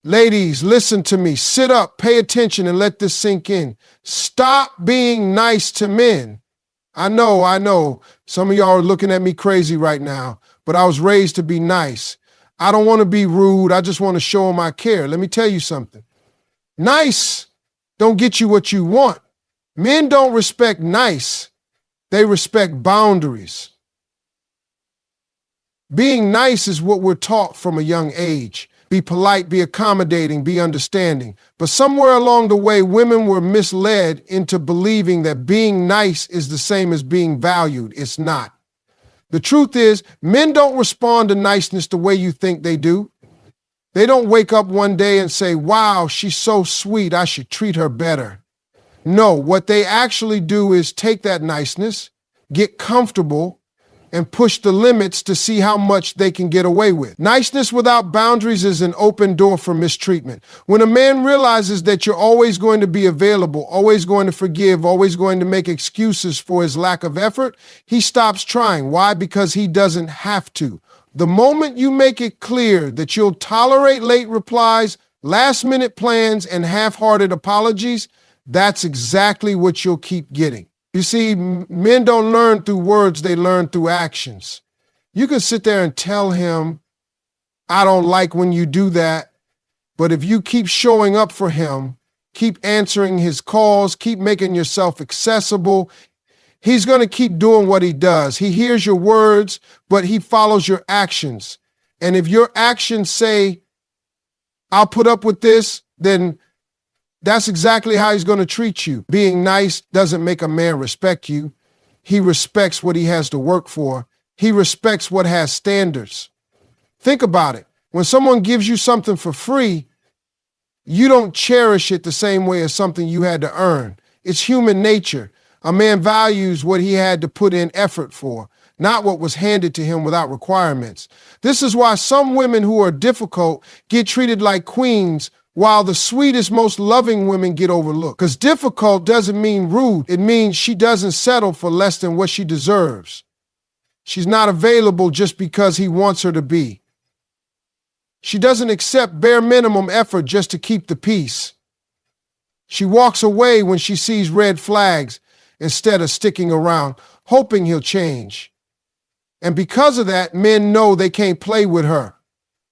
Ladies, listen to me. Sit up, pay attention, and let this sink in. Stop being nice to men. I know. Some of y'all are looking at me crazy right now, but I was raised to be nice. I don't want to be rude. I just want to show them I care. Let me tell you something. Nice don't get you what you want. Men don't respect nice. They respect boundaries. Being nice is what we're taught from a young age. Be polite, be accommodating, be understanding. But somewhere along the way, women were misled into believing that being nice is the same as being valued. It's not. The truth is, men don't respond to niceness the way you think they do. They don't wake up one day and say, wow, she's so sweet, I should treat her better. No, what they actually do is take that niceness, get comfortable, and push the limits to see how much they can get away with. Niceness without boundaries is an open door for mistreatment. When a man realizes that you're always going to be available, always going to forgive, always going to make excuses for his lack of effort, he stops trying. Why? Because he doesn't have to. The moment you make it clear that you'll tolerate late replies, last-minute plans, and half-hearted apologies, that's exactly what you'll keep getting. You see, men don't learn through words, they learn through actions. You can sit there and tell him, I don't like when you do that, but if you keep showing up for him, keep answering his calls, keep making yourself accessible, he's going to keep doing what he does. He hears your words, but he follows your actions. And if your actions say, I'll put up with this, then that's exactly how he's going to treat you. Being nice doesn't make a man respect you. He respects what he has to work for. He respects what has standards. Think about it. When someone gives you something for free, you don't cherish it the same way as something you had to earn. It's human nature. A man values what he had to put in effort for, not what was handed to him without requirements. This is why some women who are difficult get treated like queens, while the sweetest, most loving women get overlooked. Because difficult doesn't mean rude. It means she doesn't settle for less than what she deserves. She's not available just because he wants her to be. She doesn't accept bare minimum effort just to keep the peace. She walks away when she sees red flags instead of sticking around, hoping he'll change. And because of that, men know they can't play with her.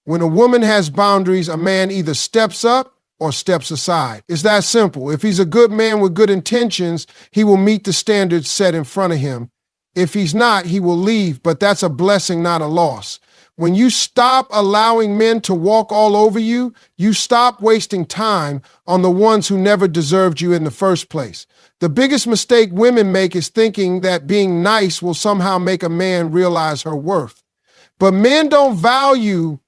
When a woman has boundaries, a man either steps up or steps aside. It's that simple. If he's a good man with good intentions, he will meet the standards set in front of him. If he's not, he will leave, but that's a blessing, not a loss. When you stop allowing men to walk all over you, you stop wasting time on the ones who never deserved you in the first place. The biggest mistake women make is thinking that being nice will somehow make a man realize her worth. But men don't value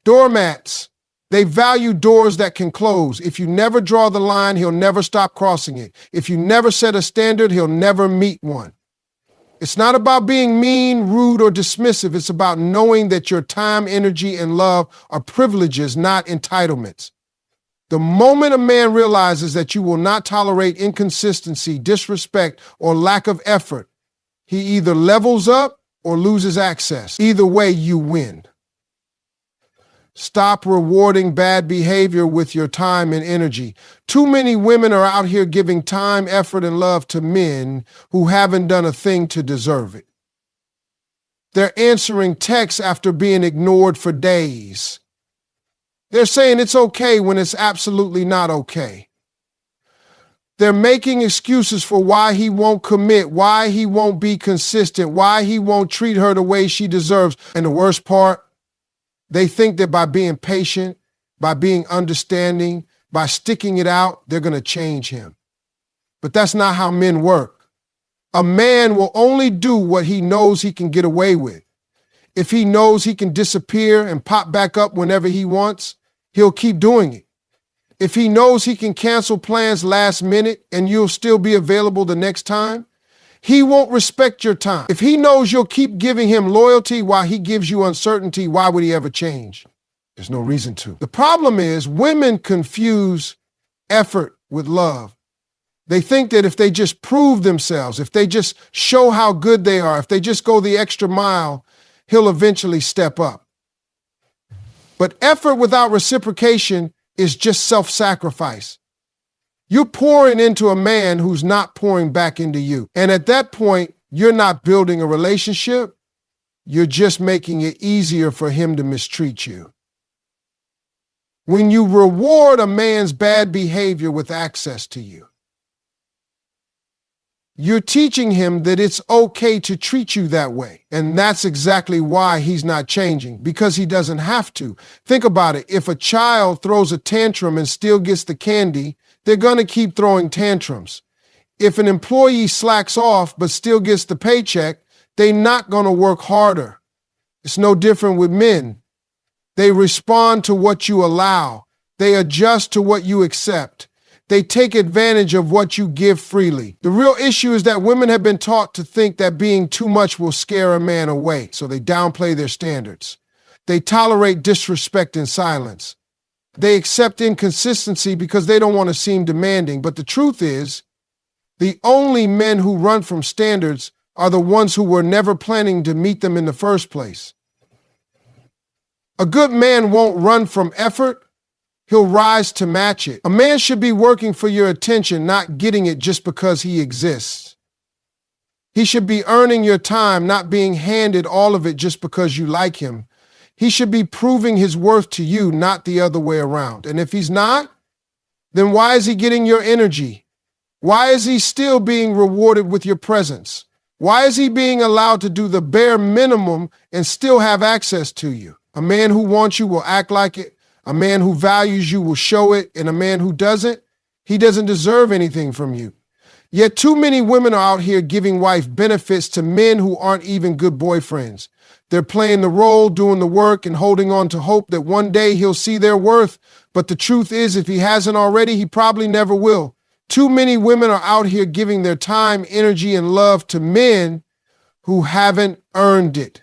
doormats. They value doors that can close. If you never draw the line, he'll never stop crossing it. If you never set a standard, he'll never meet one. It's not about being mean, rude, or dismissive. It's about knowing that your time, energy, and love are privileges, not entitlements. The moment a man realizes that you will not tolerate inconsistency, disrespect, or lack of effort, he either levels up or loses access. Either way, you win. Stop rewarding bad behavior with your time and energy. Too many women are out here giving time, effort, and love to men who haven't done a thing to deserve it. They're answering texts after being ignored for days. They're saying it's okay when it's absolutely not okay. They're making excuses for why he won't commit, why he won't be consistent, why he won't treat her the way she deserves. And the worst part, they think that by being patient, by being understanding, by sticking it out, they're going to change him. But that's not how men work. A man will only do what he knows he can get away with. If he knows he can disappear and pop back up whenever he wants, he'll keep doing it. If he knows he can cancel plans last minute and you'll still be available the next time, he won't respect your time. If he knows you'll keep giving him loyalty while he gives you uncertainty, why would he ever change? There's no reason to. The problem is women confuse effort with love. They think that if they just prove themselves, if they just show how good they are, if they just go the extra mile, he'll eventually step up. But effort without reciprocation is just self-sacrifice. You're pouring into a man who's not pouring back into you. And at that point, you're not building a relationship. You're just making it easier for him to mistreat you. When you reward a man's bad behavior with access to you, you're teaching him that it's okay to treat you that way. And that's exactly why he's not changing, because he doesn't have to. Think about it. If a child throws a tantrum and still gets the candy, they're going to keep throwing tantrums. If an employee slacks off but still gets the paycheck, they're not going to work harder. It's no different with men. They respond to what you allow. They adjust to what you accept. They take advantage of what you give freely. The real issue is that women have been taught to think that being too much will scare a man away, so they downplay their standards. They tolerate disrespect in silence. They accept inconsistency because they don't want to seem demanding. But the truth is, the only men who run from standards are the ones who were never planning to meet them in the first place. A good man won't run from effort. He'll rise to match it. A man should be working for your attention, not getting it just because he exists. He should be earning your time, not being handed all of it just because you like him. He should be proving his worth to you, not the other way around. And if he's not, then why is he getting your energy? Why is he still being rewarded with your presence? Why is he being allowed to do the bare minimum and still have access to you? A man who wants you will act like it. A man who values you will show it, and a man who doesn't, he doesn't deserve anything from you. Yet too many women are out here giving wife benefits to men who aren't even good boyfriends. They're playing the role, doing the work, and holding on to hope that one day he'll see their worth. But the truth is, if he hasn't already, he probably never will. Too many women are out here giving their time, energy, and love to men who haven't earned it.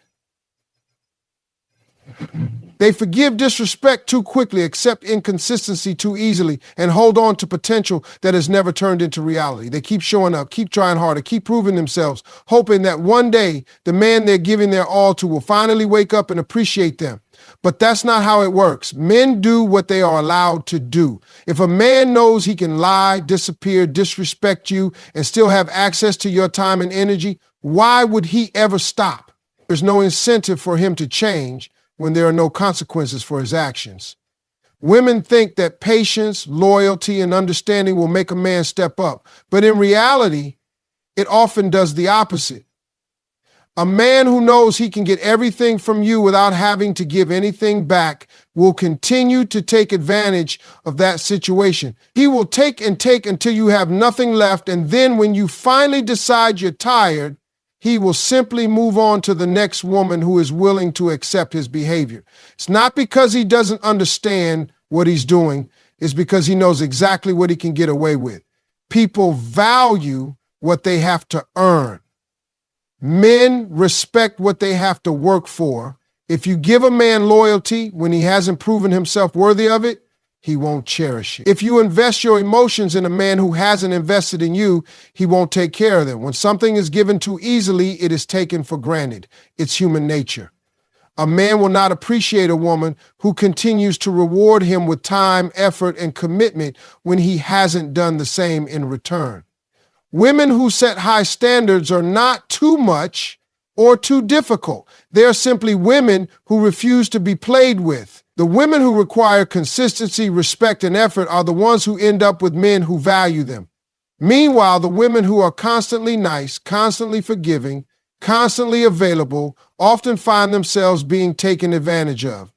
They forgive disrespect too quickly, accept inconsistency too easily, and hold on to potential that has never turned into reality. They keep showing up, keep trying harder, keep proving themselves, hoping that one day the man they're giving their all to will finally wake up and appreciate them. But that's not how it works. Men do what they are allowed to do. If a man knows he can lie, disappear, disrespect you, and still have access to your time and energy, why would he ever stop? There's no incentive for him to change when there are no consequences for his actions. Women think that patience, loyalty, and understanding will make a man step up, but in reality, it often does the opposite. A man who knows he can get everything from you without having to give anything back will continue to take advantage of that situation. He will take and take until you have nothing left, and then when you finally decide you're tired, he will simply move on to the next woman who is willing to accept his behavior. It's not because he doesn't understand what he's doing. It's because he knows exactly what he can get away with. People value what they have to earn. Men respect what they have to work for. If you give a man loyalty when he hasn't proven himself worthy of it, he won't cherish it. If you invest your emotions in a man who hasn't invested in you, he won't take care of them. When something is given too easily, it is taken for granted. It's human nature. A man will not appreciate a woman who continues to reward him with time, effort, and commitment when he hasn't done the same in return. Women who set high standards are not too much or too difficult. They are simply women who refuse to be played with. The women who require consistency, respect, and effort are the ones who end up with men who value them. Meanwhile, the women who are constantly nice, constantly forgiving, constantly available, often find themselves being taken advantage of.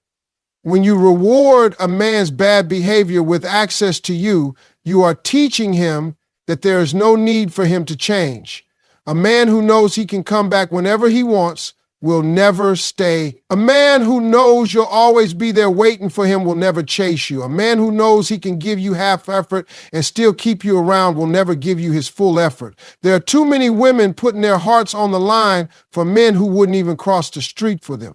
When you reward a man's bad behavior with access to you, you are teaching him that there is no need for him to change. A man who knows he can come back whenever he wants will never stay. A man who knows you'll always be there waiting for him will never chase you. A man who knows he can give you half effort and still keep you around will never give you his full effort. There are too many women putting their hearts on the line for men who wouldn't even cross the street for them.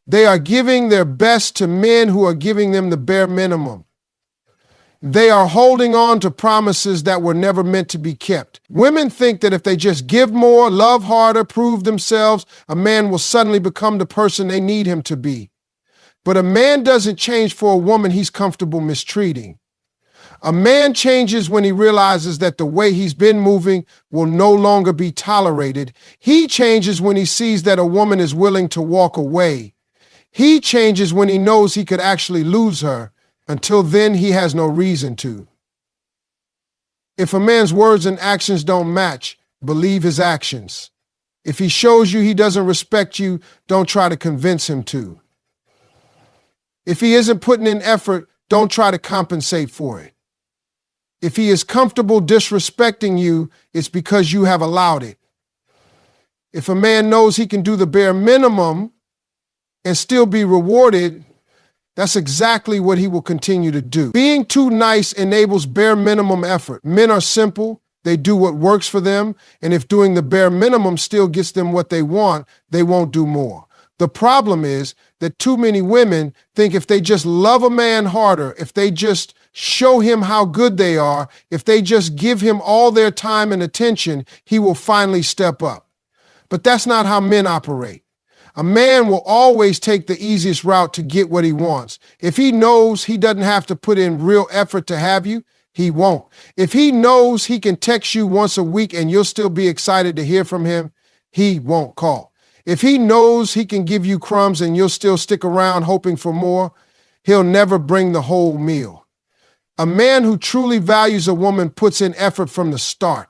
They are giving their best to men who are giving them the bare minimum. They are holding on to promises that were never meant to be kept. Women think that if they just give more, love harder, prove themselves, a man will suddenly become the person they need him to be. But a man doesn't change for a woman he's comfortable mistreating. A man changes when he realizes that the way he's been moving will no longer be tolerated. He changes when he sees that a woman is willing to walk away. He changes when he knows he could actually lose her. Until then, he has no reason to. If a man's words and actions don't match, believe his actions. If he shows you he doesn't respect you, don't try to convince him to. If he isn't putting in effort, don't try to compensate for it. If he is comfortable disrespecting you, it's because you have allowed it. If a man knows he can do the bare minimum and still be rewarded, that's exactly what he will continue to do. Being too nice enables bare minimum effort. Men are simple. They do what works for them. And if doing the bare minimum still gets them what they want, they won't do more. The problem is that too many women think if they just love a man harder, if they just show him how good they are, if they just give him all their time and attention, he will finally step up. But that's not how men operate. A man will always take the easiest route to get what he wants. If he knows he doesn't have to put in real effort to have you, he won't. If he knows he can text you once a week and you'll still be excited to hear from him, he won't call. If he knows he can give you crumbs and you'll still stick around hoping for more, he'll never bring the whole meal. A man who truly values a woman puts in effort from the start.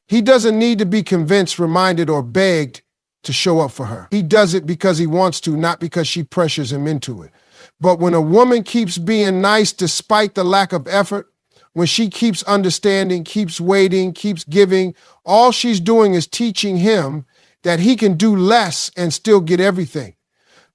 He doesn't need to be convinced, reminded, or begged to show up for her. He does it because he wants to, not because she pressures him into it. But when a woman keeps being nice despite the lack of effort, when she keeps understanding, keeps waiting, keeps giving, all she's doing is teaching him that he can do less and still get everything.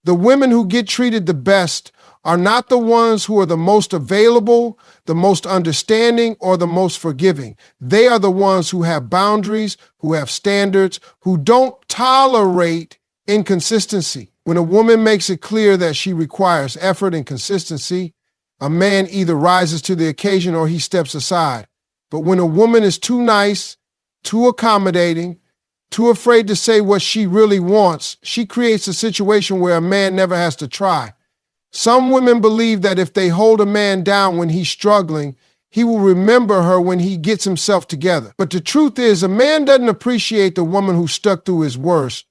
The women who get treated the best are not the ones who are the most available, the most understanding, or the most forgiving. They are the ones who have boundaries, who have standards, who don't tolerate inconsistency. When a woman makes it clear that she requires effort and consistency, a man either rises to the occasion or he steps aside. But when a woman is too nice, too accommodating, too afraid to say what she really wants, she creates a situation where a man never has to try. Some women believe that if they hold a man down when he's struggling, he will remember her when he gets himself together. But the truth is, a man doesn't appreciate the woman who stuck through his worst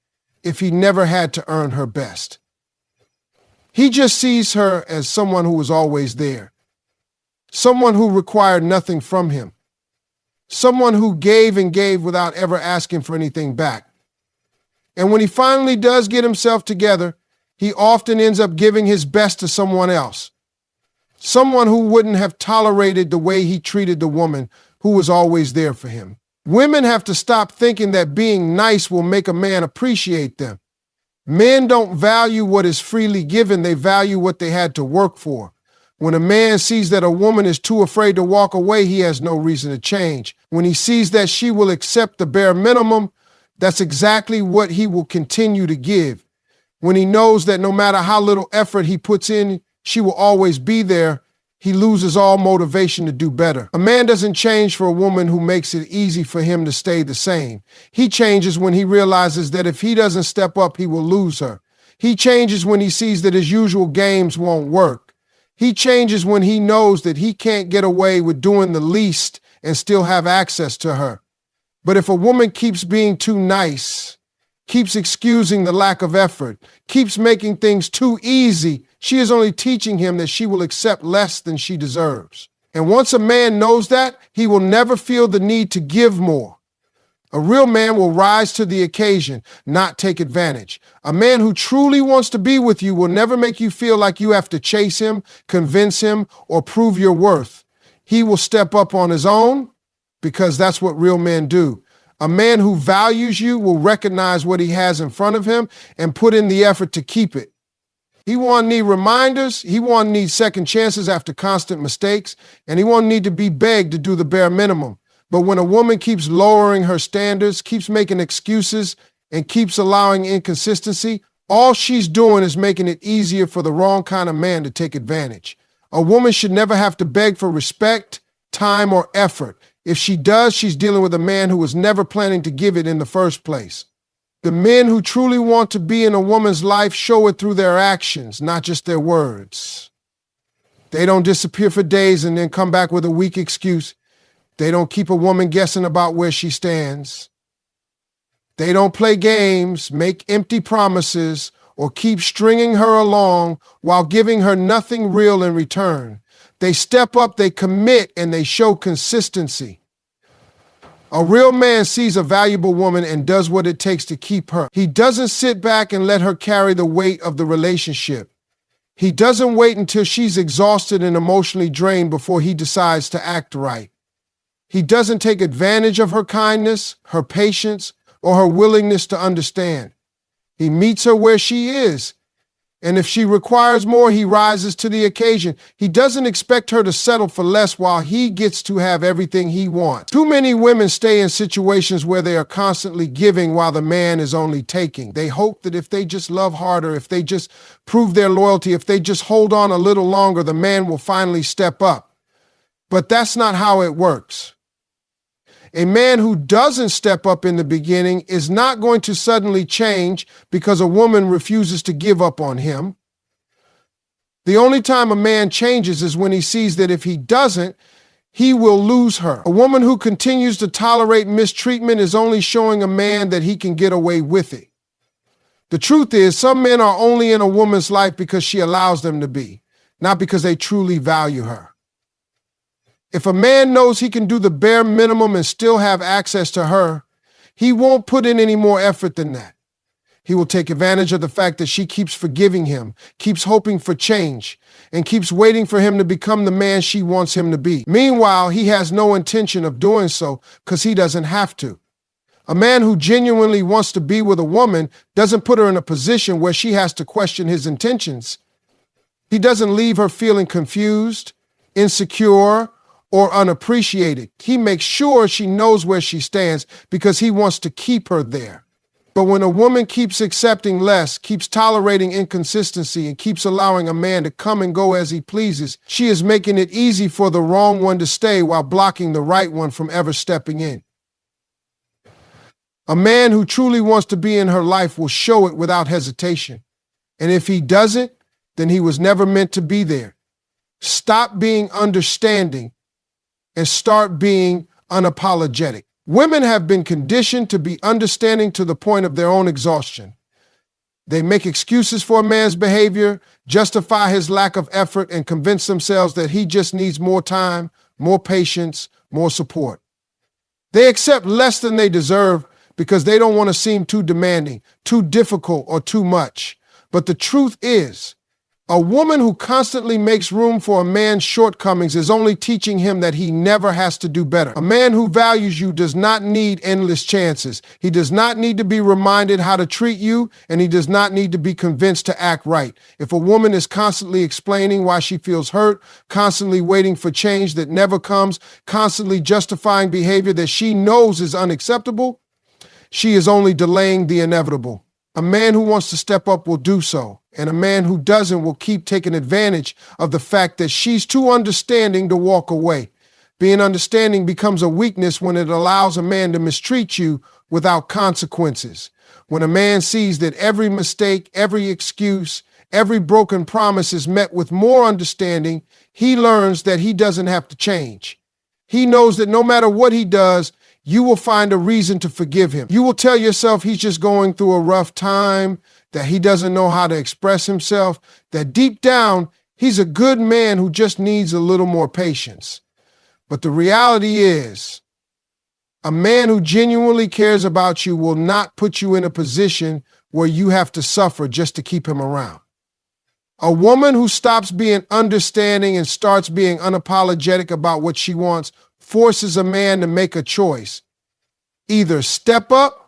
if he never had to earn her best. He just sees her as someone who was always there, someone who required nothing from him, someone who gave and gave without ever asking for anything back. And when he finally does get himself together, he often ends up giving his best to someone else, someone who wouldn't have tolerated the way he treated the woman who was always there for him. Women have to stop thinking that being nice will make a man appreciate them. Men don't value what is freely given, they value what they had to work for. When a man sees that a woman is too afraid to walk away, he has no reason to change. When he sees that she will accept the bare minimum, that's exactly what he will continue to give. When he knows that no matter how little effort he puts in, she will always be there, he loses all motivation to do better. A man doesn't change for a woman who makes it easy for him to stay the same. He changes when he realizes that if he doesn't step up, he will lose her. He changes when he sees that his usual games won't work. He changes when he knows that he can't get away with doing the least and still have access to her. But if a woman keeps being too nice, keeps excusing the lack of effort, keeps making things too easy, she is only teaching him that she will accept less than she deserves. And once a man knows that, he will never feel the need to give more. A real man will rise to the occasion, not take advantage. A man who truly wants to be with you will never make you feel like you have to chase him, convince him, or prove your worth. He will step up on his own because that's what real men do. A man who values you will recognize what he has in front of him and put in the effort to keep it. He won't need reminders, he won't need second chances after constant mistakes, and he won't need to be begged to do the bare minimum. But when a woman keeps lowering her standards, keeps making excuses, and keeps allowing inconsistency, all she's doing is making it easier for the wrong kind of man to take advantage. A woman should never have to beg for respect, time, or effort. If she does, she's dealing with a man who was never planning to give it in the first place. The men who truly want to be in a woman's life show it through their actions, not just their words. They don't disappear for days and then come back with a weak excuse. They don't keep a woman guessing about where she stands. They don't play games, make empty promises, or keep stringing her along while giving her nothing real in return. They step up, they commit, and they show consistency. A real man sees a valuable woman and does what it takes to keep her. He doesn't sit back and let her carry the weight of the relationship. He doesn't wait until she's exhausted and emotionally drained before he decides to act right. He doesn't take advantage of her kindness, her patience, or her willingness to understand. He meets her where she is, and if she requires more, he rises to the occasion. He doesn't expect her to settle for less while he gets to have everything he wants. Too many women stay in situations where they are constantly giving while the man is only taking. They hope that if they just love harder, if they just prove their loyalty, if they just hold on a little longer, the man will finally step up. But that's not how it works. A man who doesn't step up in the beginning is not going to suddenly change because a woman refuses to give up on him. The only time a man changes is when he sees that if he doesn't, he will lose her. A woman who continues to tolerate mistreatment is only showing a man that he can get away with it. The truth is, some men are only in a woman's life because she allows them to be, not because they truly value her. If a man knows he can do the bare minimum and still have access to her, he won't put in any more effort than that. He will take advantage of the fact that she keeps forgiving him, keeps hoping for change, and keeps waiting for him to become the man she wants him to be. Meanwhile, he has no intention of doing so because he doesn't have to. A man who genuinely wants to be with a woman doesn't put her in a position where she has to question his intentions. He doesn't leave her feeling confused, insecure, or unappreciated. He makes sure she knows where she stands because he wants to keep her there. But when a woman keeps accepting less, keeps tolerating inconsistency, and keeps allowing a man to come and go as he pleases, she is making it easy for the wrong one to stay while blocking the right one from ever stepping in. A man who truly wants to be in her life will show it without hesitation. And if he doesn't, then he was never meant to be there. Stop being understanding and start being unapologetic. Women have been conditioned to be understanding to the point of their own exhaustion. They make excuses for a man's behavior, justify his lack of effort, and convince themselves that he just needs more time, more patience, more support. They accept less than they deserve because they don't want to seem too demanding, too difficult, or too much. But the truth is, a woman who constantly makes room for a man's shortcomings is only teaching him that he never has to do better. A man who values you does not need endless chances. He does not need to be reminded how to treat you, and he does not need to be convinced to act right. If a woman is constantly explaining why she feels hurt, constantly waiting for change that never comes, constantly justifying behavior that she knows is unacceptable, she is only delaying the inevitable. A man who wants to step up will do so, and a man who doesn't will keep taking advantage of the fact that she's too understanding to walk away. Being understanding becomes a weakness when it allows a man to mistreat you without consequences. When a man sees that every mistake, every excuse, every broken promise is met with more understanding, he learns that he doesn't have to change. He knows that no matter what he does, you will find a reason to forgive him. You will tell yourself he's just going through a rough time, that he doesn't know how to express himself, that deep down, he's a good man who just needs a little more patience. But the reality is, a man who genuinely cares about you will not put you in a position where you have to suffer just to keep him around. A woman who stops being understanding and starts being unapologetic about what she wants forces a man to make a choice. Either step up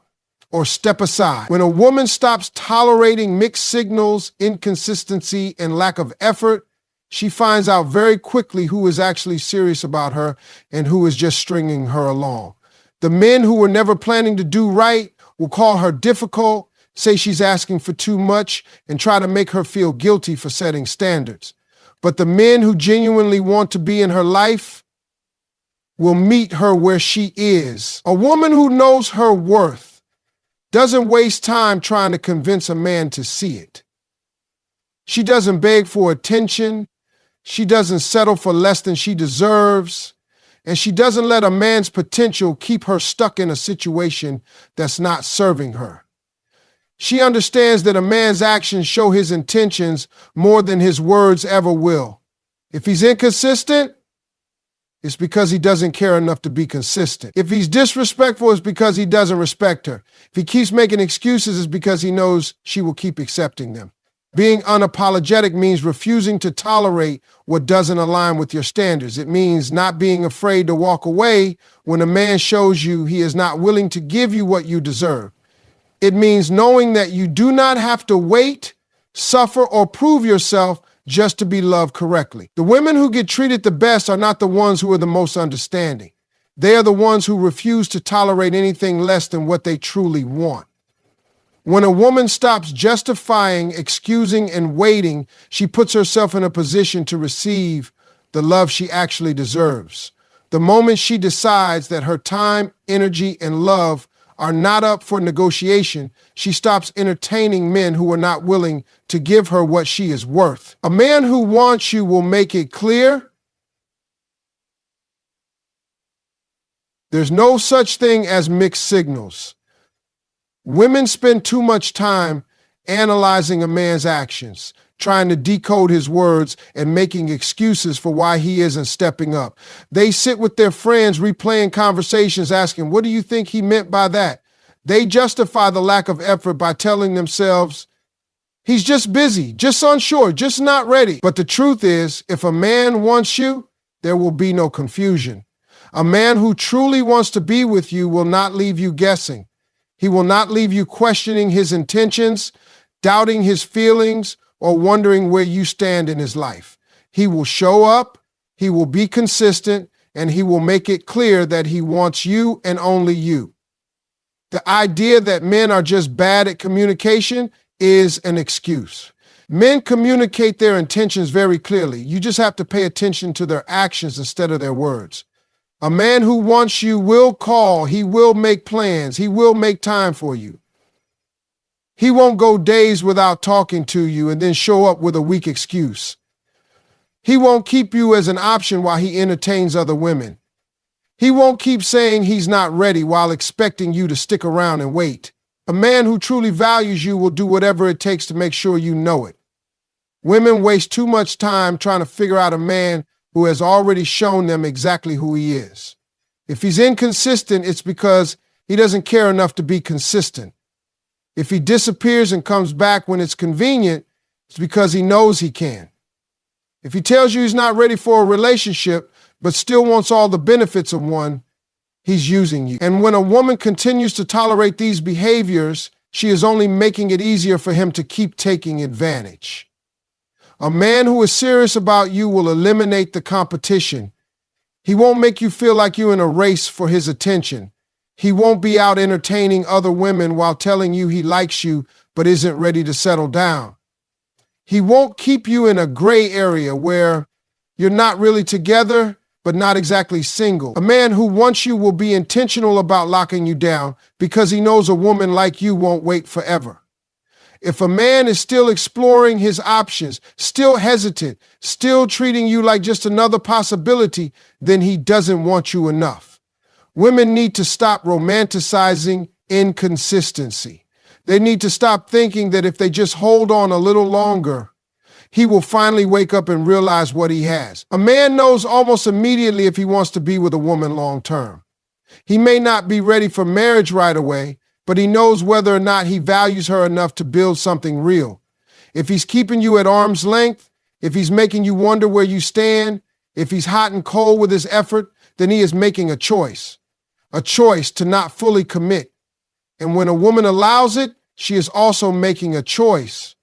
or step aside. When a woman stops tolerating mixed signals, inconsistency, and lack of effort, she finds out very quickly who is actually serious about her and who is just stringing her along. The men who were never planning to do right will call her difficult, say she's asking for too much, and try to make her feel guilty for setting standards. But the men who genuinely want to be in her life will meet her where she is. A woman who knows her worth doesn't waste time trying to convince a man to see it. She doesn't beg for attention. She doesn't settle for less than she deserves. And she doesn't let a man's potential keep her stuck in a situation that's not serving her. She understands that a man's actions show his intentions more than his words ever will. If he's inconsistent, it's because he doesn't care enough to be consistent. If he's disrespectful, it's because he doesn't respect her. If he keeps making excuses, it's because he knows she will keep accepting them. Being unapologetic means refusing to tolerate what doesn't align with your standards. It means not being afraid to walk away when a man shows you he is not willing to give you what you deserve. It means knowing that you do not have to wait, suffer, or prove yourself just to be loved correctly. The women who get treated the best are not the ones who are the most understanding. They are the ones who refuse to tolerate anything less than what they truly want. When a woman stops justifying, excusing, and waiting, she puts herself in a position to receive the love she actually deserves. The moment she decides that her time, energy, and love are not up for negotiation, she stops entertaining men who are not willing to give her what she is worth. A man who wants you will make it clear there's no such thing as mixed signals. Women spend too much time analyzing a man's actions, trying to decode his words and making excuses for why he isn't stepping up. They sit with their friends replaying conversations asking, what do you think he meant by that? They justify the lack of effort by telling themselves, he's just busy, just unsure, just not ready. But the truth is, if a man wants you, there will be no confusion. A man who truly wants to be with you will not leave you guessing. He will not leave you questioning his intentions, doubting his feelings, or wondering where you stand in his life. He will show up, he will be consistent, and he will make it clear that he wants you and only you. The idea that men are just bad at communication is an excuse. Men communicate their intentions very clearly. You just have to pay attention to their actions instead of their words. A man who wants you will call, he will make plans, he will make time for you. He won't go days without talking to you and then show up with a weak excuse. He won't keep you as an option while he entertains other women. He won't keep saying he's not ready while expecting you to stick around and wait. A man who truly values you will do whatever it takes to make sure you know it. Women waste too much time trying to figure out a man who has already shown them exactly who he is. If he's inconsistent, it's because he doesn't care enough to be consistent. If he disappears and comes back when it's convenient, it's because he knows he can. If he tells you he's not ready for a relationship, but still wants all the benefits of one, he's using you. And when a woman continues to tolerate these behaviors, she is only making it easier for him to keep taking advantage. A man who is serious about you will eliminate the competition. He won't make you feel like you're in a race for his attention. He won't be out entertaining other women while telling you he likes you but isn't ready to settle down. He won't keep you in a gray area where you're not really together but not exactly single. A man who wants you will be intentional about locking you down because he knows a woman like you won't wait forever. If a man is still exploring his options, still hesitant, still treating you like just another possibility, then he doesn't want you enough. Women need to stop romanticizing inconsistency. They need to stop thinking that if they just hold on a little longer, he will finally wake up and realize what he has. A man knows almost immediately if he wants to be with a woman long term. He may not be ready for marriage right away, but he knows whether or not he values her enough to build something real. If he's keeping you at arm's length, if he's making you wonder where you stand, if he's hot and cold with his effort, then he is making a choice to not fully commit. And when a woman allows it, she is also making a choice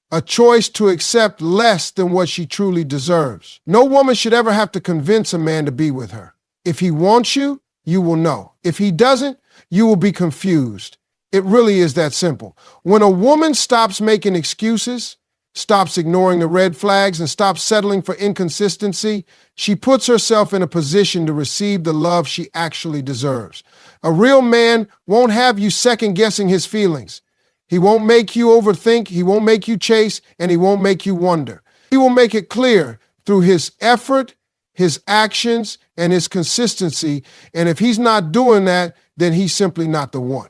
to accept less than what she truly deserves. No woman should ever have to convince a man to be with her. If he wants you, you will know. If he doesn't, you will be confused. It really is that simple. When a woman stops making excuses, stops ignoring the red flags, and stops settling for inconsistency, she puts herself in a position to receive the love she actually deserves. A real man won't have you second-guessing his feelings. He won't make you overthink, he won't make you chase, and he won't make you wonder. He will make it clear through his effort, his actions, and his consistency. And if he's not doing that, then he's simply not the one.